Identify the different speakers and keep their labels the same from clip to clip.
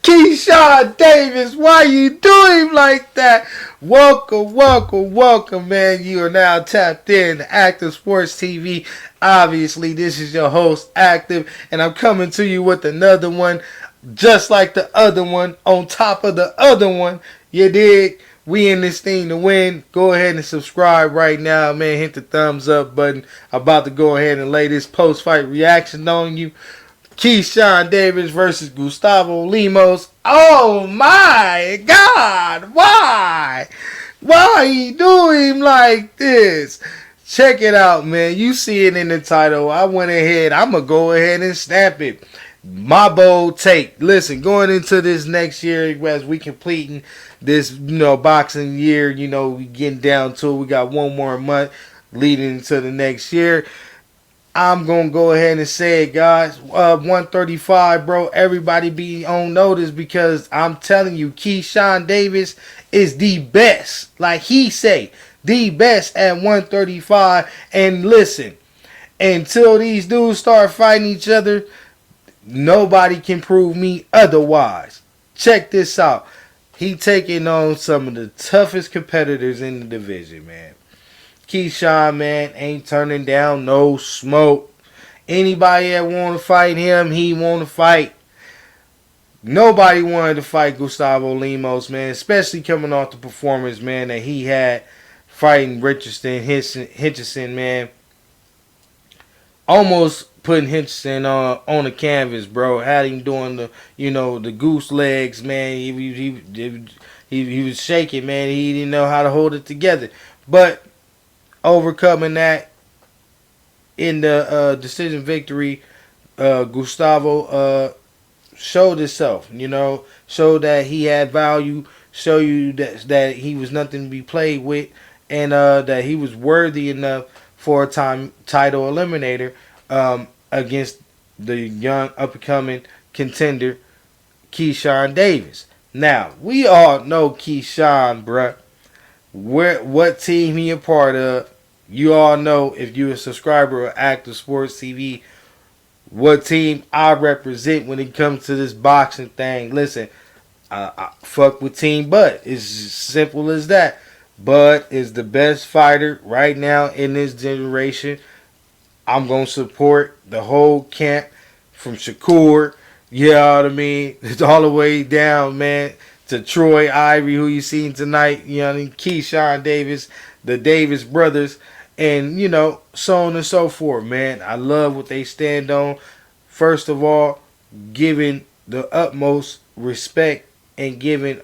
Speaker 1: Keyshawn Davis, why you do him like that? Welcome, welcome, welcome, man. You are now tapped in to Active Sports TV. Obviously, this is your host, Active, and I'm coming to you with another one, just like the other one, on top of the other one. You dig? We in this thing to win. Go ahead and subscribe right now, man. Hit the thumbs up button. I'm about to go ahead and lay this post-fight reaction on you. Keyshawn Davis versus Gustavo Limos. Oh my God! Why? Why he do him like this? Check it out, man. You see it in the title. I went ahead. I'm going to go ahead and stamp it. My bold take. Listen, going into this next year, as we completing this, boxing year, we getting down to it. We got one more month leading into the next year. I'm going to go ahead and say it, guys. 135, bro. Everybody be on notice because I'm telling you, Keyshawn Davis is the best. Like he say, the best at 135. And listen, until these dudes start fighting each other, nobody can prove me otherwise. Check this out. He taking on some of the toughest competitors in the division, man. Keyshawn, man, ain't turning down no smoke. Anybody that want to fight him, he want to fight. Nobody wanted to fight Gustavo Lemos, man, especially coming off the performance, man, that he had fighting Hitchison, man. Almost putting Hitchison on the canvas, bro. Had him doing the goose legs, man. He was shaking, man. He didn't know how to hold it together. But overcoming that in the decision victory, Gustavo showed himself, showed that he had value, showed you that he was nothing to be played with, and that he was worthy enough for a title eliminator against the young up-and-coming contender, Keyshawn Davis. Now, we all know Keyshawn, bruh. What team he a part of. You all know, if you're a subscriber of Active Sports TV, what team I represent when it comes to this boxing thing. Listen, I fuck with Team Bud. It's as simple as that. Bud is the best fighter right now in this generation. I'm going to support the whole camp from Shakur, you know what I mean? It's all the way down, man, to Troy Ivory, who you seen tonight, you know what I mean? Keyshawn Davis, the Davis brothers, and, so on and so forth, man. I love what they stand on. First of all, giving the utmost respect and giving,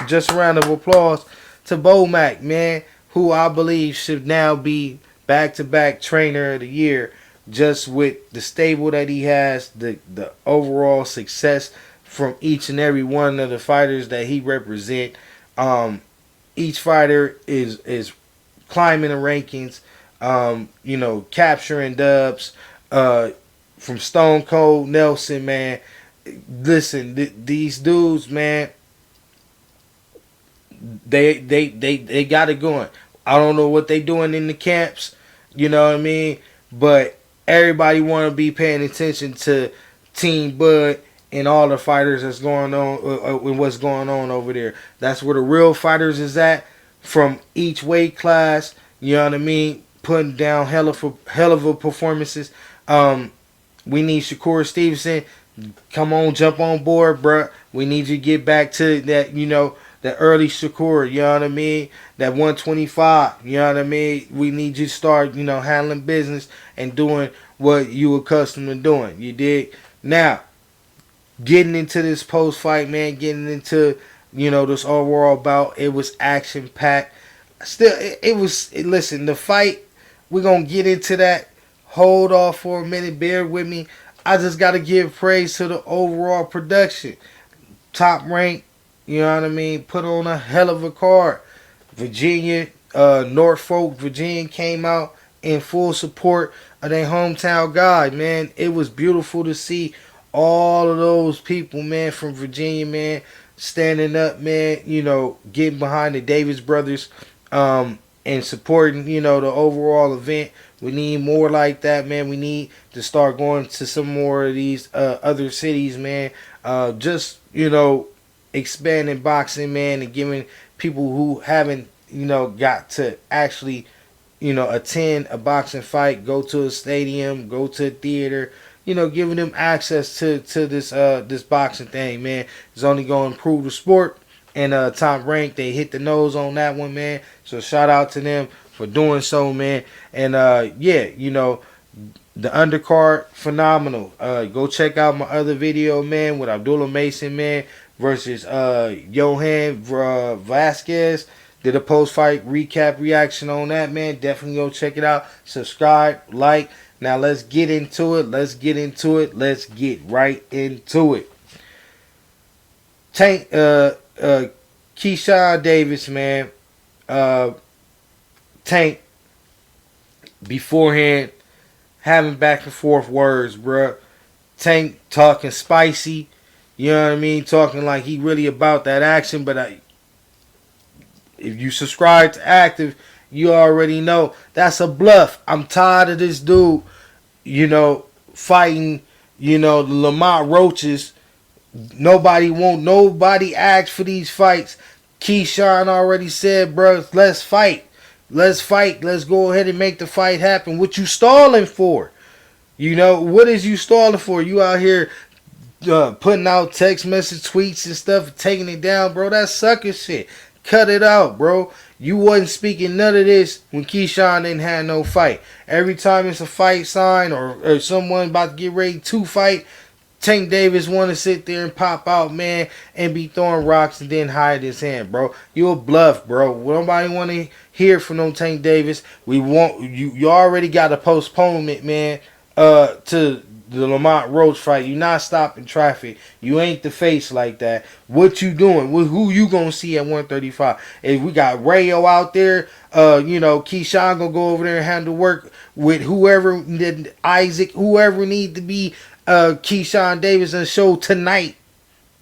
Speaker 1: just a round of applause to Bomac, man, who I believe should now be back-to-back trainer of the year, just with the stable that he has, the overall success from each and every one of the fighters that he represent. Each fighter is climbing the rankings, capturing dubs from Stone Cold Nelson, man. Listen, these dudes, man, they got it going. I don't know what they doing in the camps, you know what I mean? But everybody want to be paying attention to Team Bud and all the fighters that's going on and what's going on over there. That's where the real fighters is at from each weight class, you know what I mean? Putting down hell of a performances. We need Shakur Stevenson. Come on, jump on board, bruh. We need you to get back to that, the early Shakur, you know what I mean? That 125, you know what I mean? We need you to start, handling business and doing what you accustomed to doing. You dig? Now, getting into this post-fight, man, getting into, this overall bout, it was action-packed. Still, listen, the fight, we're going to get into that. Hold off for a minute. Bear with me. I just got to give praise to the overall production. Top rank, you know what I mean? Put on a hell of a card. Virginia, Norfolk, Virginia came out in full support of their hometown guy, man. It was beautiful to see all of those people, man, from Virginia, man, standing up, man, getting behind the Davis brothers and supporting, the overall event We need more like that, man. We need to start going to some more of these other cities, man. Just, expanding boxing, man, and giving people who haven't, got to actually, attend a boxing fight, go to a stadium, go to a theater, giving them access to this boxing thing, man. It's only going to improve the sport. And Top Rank, they hit the nose on that one, man. So shout out to them for doing so, man. And the undercard, phenomenal. Go check out my other video, man, with Abdullah Mason, man, versus Johan Vasquez. Did a post-fight recap reaction on that, man. Definitely go check it out. Subscribe, like. Now let's get into it. Let's get right into it. Keyshawn Davis, man. Tank, beforehand, having back and forth words, bruh. Tank talking spicy. You know what I mean? Talking like he really about that action. But if you subscribe to Active, you already know that's a bluff. I'm tired of this dude, fighting, the Lamont Roaches. Nobody asked for these fights. Keyshawn already said, bro, let's fight. Let's go ahead and make the fight happen. What you stalling for? What is you stalling for? You out here putting out text message tweets and stuff, taking it down, bro. That's sucker shit. Cut it out, bro. You wasn't speaking none of this when Keyshawn didn't have no fight. Every time it's a fight sign or someone about to get ready to fight, Tank Davis want to sit there and pop out, man, and be throwing rocks and then hide his hand, bro. You a bluff, bro. Nobody want to hear from no Tank Davis. We want you already got a postponement, man, to the Lamont Roach fight. You not stopping traffic. You ain't the face like that. What you doing? Who you gonna see at 135? If we got Rayo out there, Keyshawn gonna go over there and handle work with whoever, Isaac, whoever need to be Keyshawn Davis and show tonight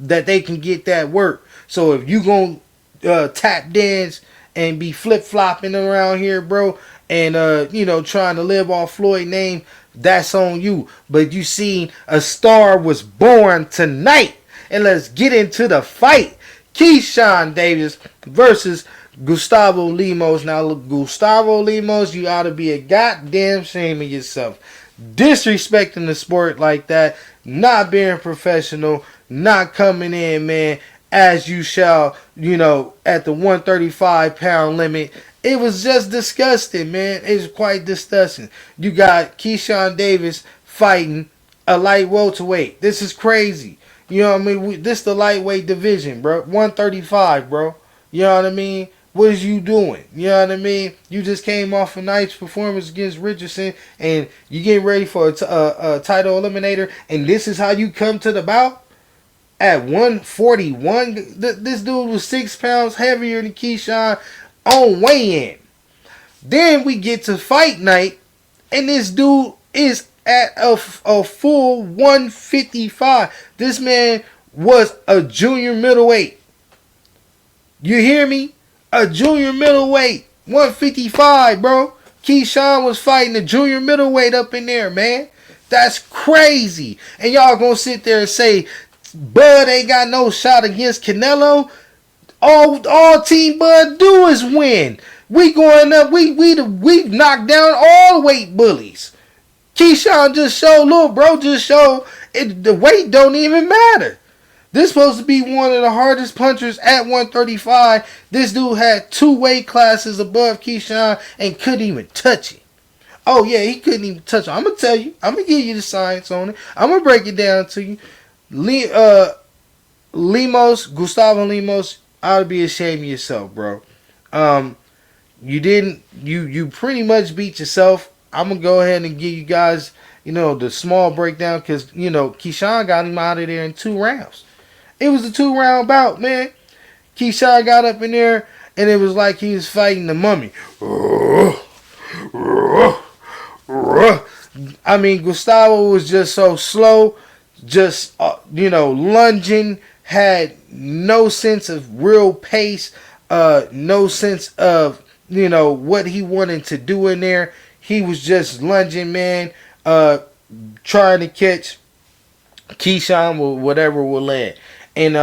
Speaker 1: that they can get that work. So if you gonna tap dance and be flip flopping around here, bro, and trying to live off Floyd name, that's on you. But you seen a star was born tonight. And let's get into the fight. Keyshawn Davis versus Gustavo Lemos. Now, Gustavo Lemos, you ought to be a goddamn shame of yourself. Disrespecting the sport like that. Not being professional. Not coming in, man, as you shall, at the 135-pound limit. It was just disgusting, man. It's quite disgusting. You got Keyshawn Davis fighting a light welterweight. This is crazy. You know what I mean? This the lightweight division, bro. 135, bro. You know what I mean? What is you doing? You know what I mean? You just came off a nice performance against Richardson, and you getting ready for a title eliminator, and this is how you come to the bout? At 141, this dude was 6 pounds heavier than Keyshawn on weigh-in. Then we get to fight night, and this dude is at a full 155. This man was a junior middleweight. You hear me? A junior middleweight. 155, bro. Keyshawn was fighting a junior middleweight up in there, man. That's crazy. And y'all gonna sit there and say, Bud ain't got no shot against Canelo? All Team Bud do is win. We going up. We knocked down all weight bullies. Keyshawn just showed, look, bro, just showed it. The weight don't even matter. This supposed to be one of the hardest punchers at 135. This dude had 2 weight classes above Keyshawn and couldn't even touch it. Oh yeah, he couldn't even touch it. I'm gonna tell you. I'm gonna give you the science on it. I'm gonna break it down to you. Limos, Gustavo Limos, ought to be ashamed of yourself, bro. You pretty much beat yourself. I'm gonna go ahead and give you guys, the small breakdown, because Keyshawn got him out of there in 2 rounds. It was a 2-round bout, man. Keyshawn got up in there, and it was like he was fighting the mummy. I mean, Gustavo was just so slow, just lunging, had no sense of real pace, no sense of what he wanted to do in there. he was just lunging, man, trying to catch Keyshawn or whatever will land. And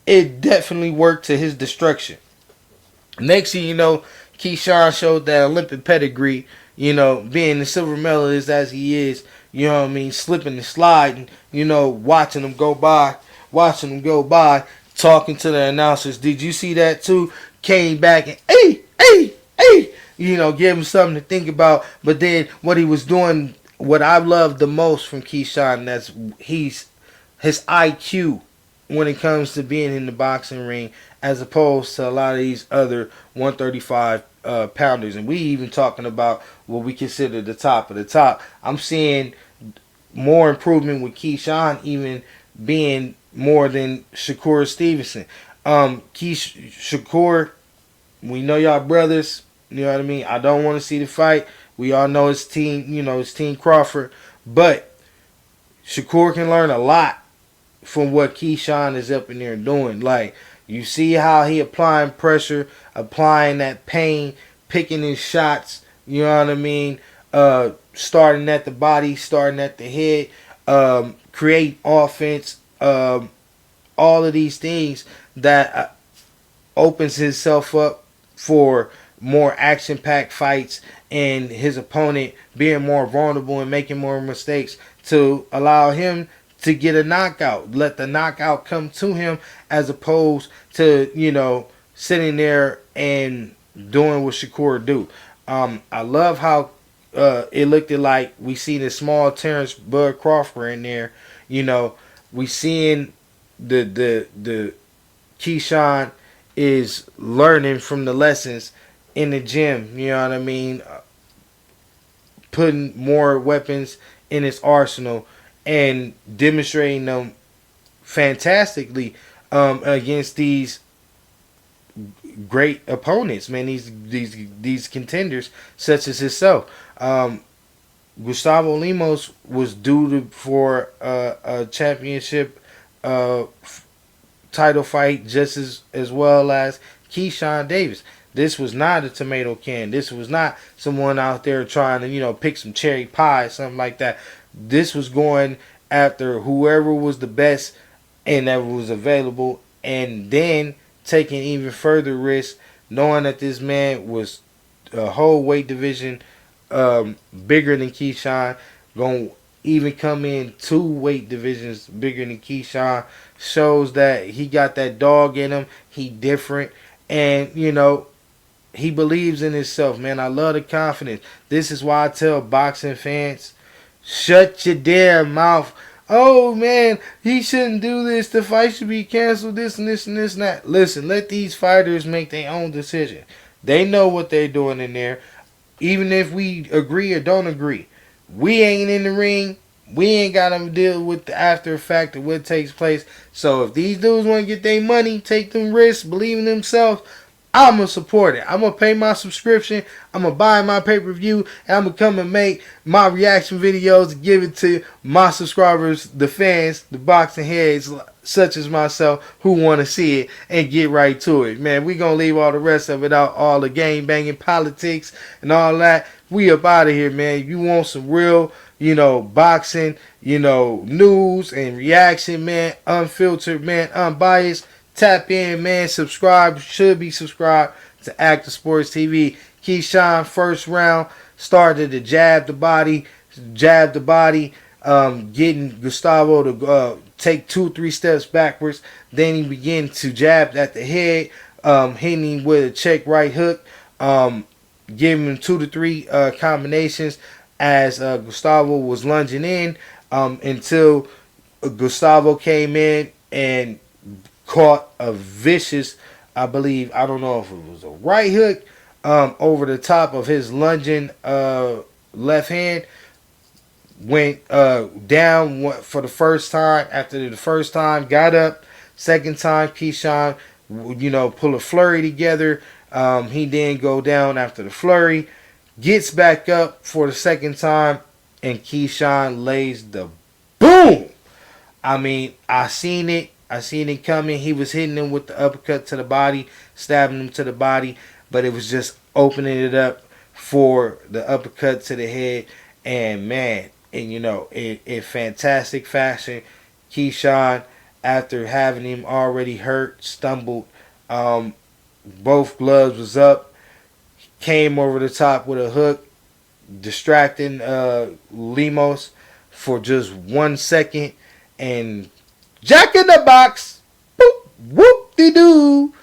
Speaker 1: it definitely worked to his destruction. Next thing you know, Keyshawn showed that Olympic pedigree, being the silver medalist as he is, slipping and sliding, watching him go by, talking to the announcers. Did you see that too? Came back and, hey, give him something to think about. But then what he was doing, what I love the most from Keyshawn, that's his IQ when it comes to being in the boxing ring, as opposed to a lot of these other 135 pounders. And we even talking about what we consider the top of the top. I'm seeing more improvement with Keyshawn even being more than Shakur Stevenson. Shakur, we know y'all brothers. You know what I mean? I don't want to see the fight. We all know his team, his team Crawford. But Shakur can learn a lot from what Keyshawn is up in there doing. Like, you see how he applying pressure, applying that pain, picking his shots, you know what I mean? Starting at the body, starting at the head, create offense, all of these things that opens himself up for more action-packed fights and his opponent being more vulnerable and making more mistakes to allow him to get a knockout. Let the knockout come to him as opposed to, sitting there and doing what Shakur do. I love how it looked like we seen a small Terrence Bud Crawford in there. We seeing the Keyshawn is learning from the lessons in the gym. You know what I mean? Putting more weapons in his arsenal and demonstrating them fantastically against these great opponents, man. These contenders such as himself. Gustavo Lemos was due for a championship title fight just as well as Keyshawn Davis. This was not a tomato can. This was not someone out there trying to, pick some cherry pie, something like that. This was going after whoever was the best and that was available, and then taking even further risks, knowing that this man was a whole weight division bigger than Keyshawn, going to even come in 2 weight divisions bigger than Keyshawn, shows that he got that dog in him. He different, and he believes in himself, man. I love the confidence. This is why I tell boxing fans, shut your damn mouth. Oh, man, he shouldn't do this. The fight should be canceled, this and this and this and that. Listen, let these fighters make their own decision. They know what they're doing in there. Even if we agree or don't agree, we ain't in the ring. We ain't got to deal with the after effect of what takes place. So if these dudes want to get their money, take them risks, believe in themselves, I'm going to support it. I'm going to pay my subscription. I'm going to buy my pay-per-view. And I'm going to come and make my reaction videos and give it to my subscribers, the fans, the boxing heads, such as myself, who want to see it and get right to it. Man, we going to leave all the rest of it out, all the game-banging politics and all that. We up out of here, man. If you want some real, boxing, news and reaction, man, unfiltered, man, unbiased, tap in, man. Subscribe. Should be subscribed to Active Sports TV. Keyshawn, first round, started to jab the body, getting Gustavo to take 2-3 steps backwards. Then he began to jab at the head, hitting him with a check right hook, giving him 2 to 3 combinations as Gustavo was lunging in until Gustavo came in and caught a vicious, I don't know if it was a right hook over the top of his lunging left hand. Went down for the first time. After the first time, got up. Second time, Keyshawn, pull a flurry together. He then go down after the flurry. Gets back up for the second time, and Keyshawn lays the boom. I seen it. I seen it coming. He was hitting him with the uppercut to the body, stabbing him to the body, but it was just opening it up for the uppercut to the head. And man, and in fantastic fashion, Keyshawn, after having him already hurt, stumbled. Both gloves was up. Came over the top with a hook, distracting Limos for just 1 second, and Jack in the Box, boop, whoop de doo.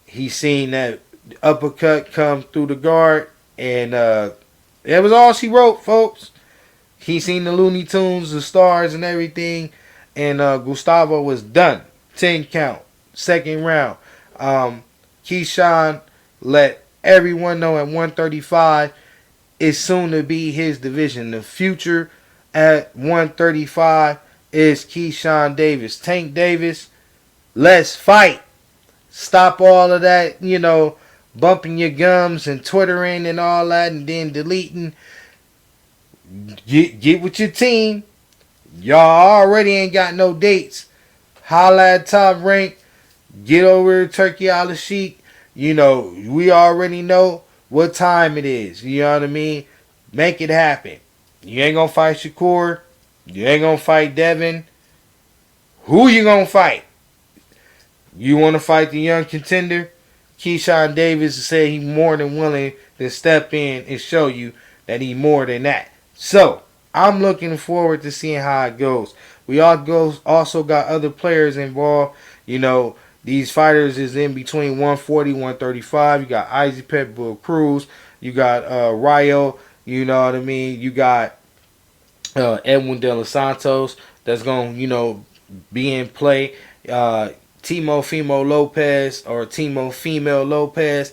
Speaker 1: He seen that uppercut come through the guard, and that was all she wrote, folks. He seen the Looney Tunes, the stars, and everything, and Gustavo was done. 10 count, second round. Keyshawn let everyone know at 135 is soon to be his division. The future at 135 is Keyshawn Davis. Tank Davis, let's fight. Stop all of that, bumping your gums and twittering and all that and then deleting. Get with your team. Y'all already ain't got no dates. Holla at Top Rank. Get over to Turkey Al Sheik. We already know what time it is. You know what I mean? Make it happen. You ain't gonna fight Shakur. You ain't gonna fight Devin. Who you gonna fight? You want to fight the young contender? Keyshawn Davis said he's more than willing to step in and show you that he's more than that. So, I'm looking forward to seeing how it goes. We also got other players involved. These fighters is in between 140, 135. You got Isaac Pitbull Cruz. You got Rayo. You know what I mean? You got Edwin De Los Santos that's going to, be in play. Timo Female Lopez.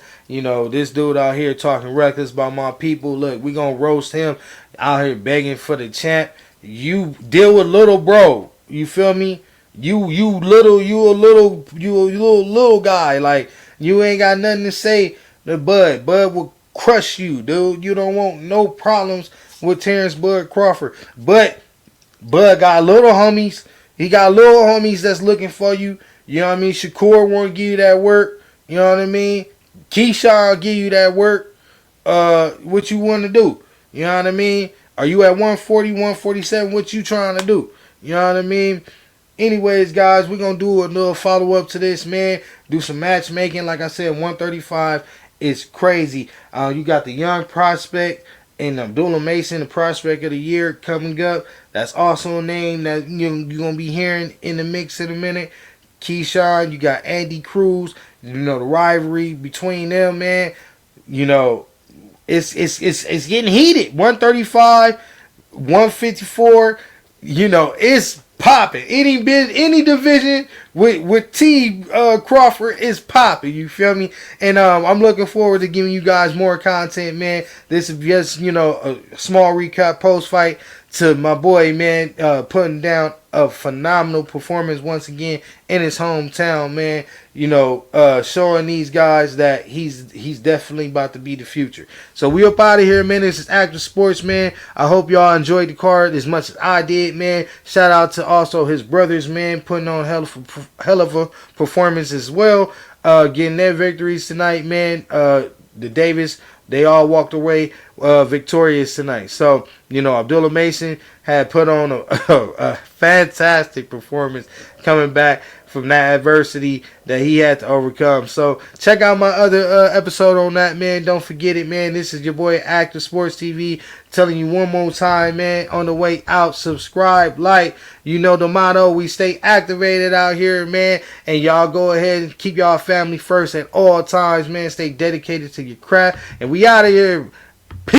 Speaker 1: This dude out here talking reckless about my people. Look, we going to roast him out here begging for the champ. You deal with little bro. You feel me? You a little guy. Like, you ain't got nothing to say to Bud. Bud will crush you, dude. You don't want no problems with Terrence Bud Crawford. But Bud got little homies. He got little homies that's looking for you. You know what I mean? Shakur won't give you that work. You know what I mean? Keyshawn will give you that work. What you want to do? You know what I mean? Are you at 140, 147? What you trying to do? You know what I mean? Anyways, guys, we're going to do a little follow-up to this, man. Do some matchmaking. Like I said, 135 is crazy. You got the young prospect and Abdullah Mason, the prospect of the year, coming up. That's also a name that you're going to be hearing in the mix in a minute. Keyshawn, you got Andy Cruz. The rivalry between them, man. It's getting heated. 135, 154. It's popping. Any division with T Crawford is popping. You feel me? And I'm looking forward to giving you guys more content, man. This is just a small recap post fight to my boy, man, putting down a phenomenal performance once again in his hometown, man. Showing these guys that he's definitely about to be the future. So we up out of here, man. This is Active Sports, man. I hope y'all enjoyed the card as much as I did, man. Shout out to also his brothers, man, putting on hell of a performance as well. Getting their victories tonight, man. The Davis, they all walked away victorious tonight. So, Abdullah Mason had put on a fantastic performance coming back from that adversity that he had to overcome. So, check out my other episode on that, man. Don't forget it, man. This is your boy, Active Sports TV, telling you one more time, man, on the way out, subscribe, like. You know the motto, we stay activated out here, man. And y'all go ahead and keep y'all family first at all times, man. Stay dedicated to your craft. And we out of here.